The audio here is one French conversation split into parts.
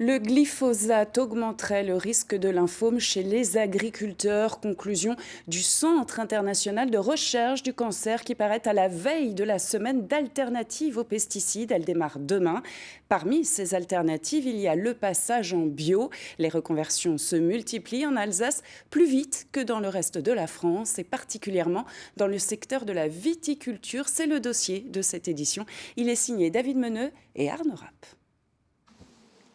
Le glyphosate augmenterait le risque de lymphome chez les agriculteurs. Conclusion du Centre international de recherche du cancer qui paraît à la veille de la semaine d'alternatives aux pesticides. Elle démarre demain. Parmi ces alternatives, il y a le passage en bio. Les reconversions se multiplient en Alsace plus vite que dans le reste de la France et particulièrement dans le secteur de la viticulture. C'est le dossier de cette édition. Il est signé David Meneux et Arnaud Rapp.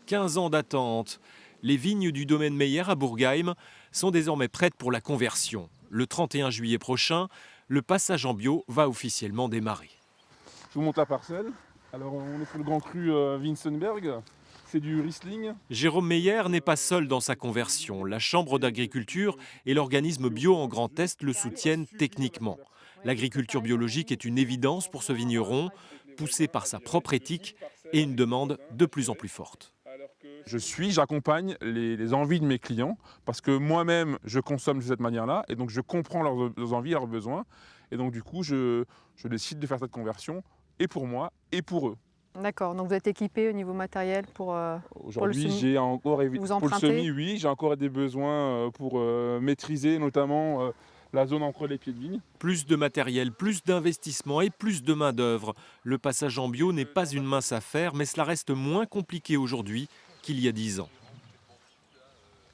15 ans d'attente. Les vignes du domaine Meyer à Bourgheim sont désormais prêtes pour la conversion. Le 31 juillet prochain, le passage en bio va officiellement démarrer. Je vous montre la parcelle. Alors on est sur le grand cru Winsenberg. C'est du Riesling. Jérôme Meyer n'est pas seul dans sa conversion. La Chambre d'agriculture et l'organisme Bio en Grand Est le soutiennent techniquement. L'agriculture biologique est une évidence pour ce vigneron, poussé par sa propre éthique et une demande de plus en plus forte. J'accompagne les envies de mes clients parce que moi-même, je consomme de cette manière-là et donc je comprends leurs envies, leurs besoins. Et donc du coup, je décide de faire cette conversion et pour moi et pour eux. D'accord, donc vous êtes équipé au niveau matériel pour le Aujourd'hui, semis. j'ai encore Vous pour le empruntez? semis, oui, j'ai encore des besoins pour maîtriser notamment la zone entre les pieds de vigne. Plus de matériel, plus d'investissement et plus de main-d'œuvre. Le passage en bio n'est pas une mince affaire, mais cela reste moins compliqué aujourd'hui qu'il y a 10 ans.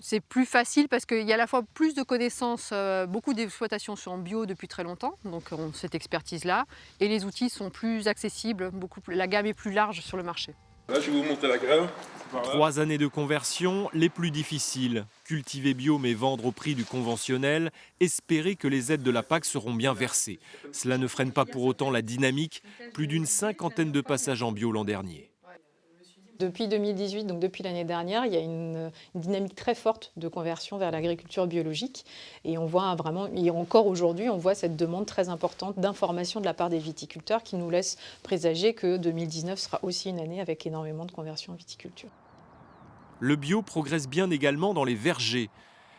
C'est plus facile parce qu'il y a à la fois plus de connaissances, beaucoup d'exploitations sont en bio depuis très longtemps, donc ont cette expertise-là, et les outils sont plus accessibles, la gamme est plus large sur le marché. Là, je vais vous montrer la grève. 3 années de conversion, les plus difficiles. Cultiver bio mais vendre au prix du conventionnel, espérer que les aides de la PAC seront bien versées. Cela ne freine pas pour autant la dynamique, plus d'une cinquantaine de passages en bio l'an dernier. Depuis 2018, donc depuis l'année dernière, il y a une dynamique très forte de conversion vers l'agriculture biologique. Et on voit vraiment, et encore aujourd'hui, on voit cette demande très importante d'information de la part des viticulteurs qui nous laisse présager que 2019 sera aussi une année avec énormément de conversion en viticulture. Le bio progresse bien également dans les vergers.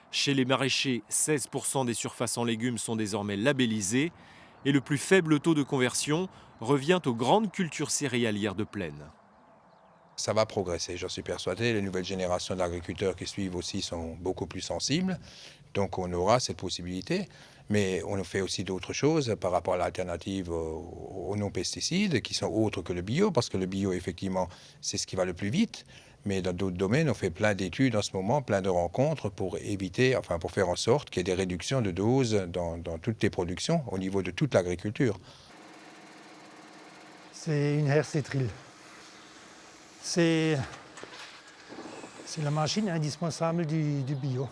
Chez les maraîchers, 16% des surfaces en légumes sont désormais labellisées. Et le plus faible taux de conversion revient aux grandes cultures céréalières de plaine. Ça va progresser, j'en suis persuadé. Les nouvelles générations d'agriculteurs qui suivent aussi sont beaucoup plus sensibles. Donc on aura cette possibilité. Mais on fait aussi d'autres choses par rapport à l'alternative aux non-pesticides qui sont autres que le bio. Parce que le bio, effectivement, c'est ce qui va le plus vite. Mais dans d'autres domaines, on fait plein d'études en ce moment, plein de rencontres pour éviter, pour faire en sorte qu'il y ait des réductions de doses dans toutes les productions au niveau de toute l'agriculture. C'est une hersetrill. C'est la machine indispensable du bio.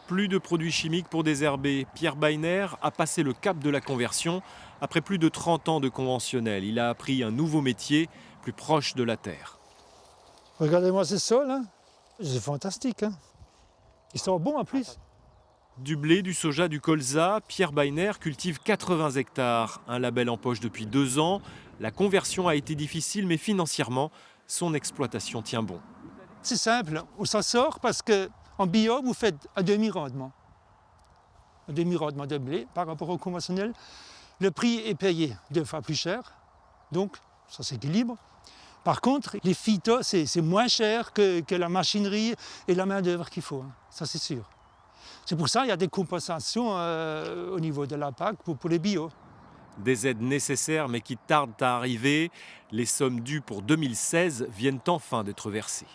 Plus de produits chimiques pour désherber. Pierre Beiner a passé le cap de la conversion après plus de 30 ans de conventionnel. Il a appris un nouveau métier, plus proche de la terre. Regardez-moi ce sol, hein. C'est fantastique. Hein. Ils sont bons en plus. Du blé, du soja, du colza, Pierre Beiner cultive 80 hectares. Un label en poche depuis 2 ans. La conversion a été difficile, mais financièrement, son exploitation tient bon. C'est simple, on s'en sort parce qu'en bio, vous faites un demi-rendement. Un demi-rendement de blé par rapport au conventionnel. Le prix est payé 2 fois plus cher, donc ça s'équilibre. Par contre, les phytos, c'est moins cher que la machinerie et la main-d'œuvre qu'il faut, hein. Ça c'est sûr. C'est pour ça qu'il y a des compensations au niveau de la PAC pour les bio. Des aides nécessaires mais qui tardent à arriver. Les sommes dues pour 2016 viennent enfin d'être versées.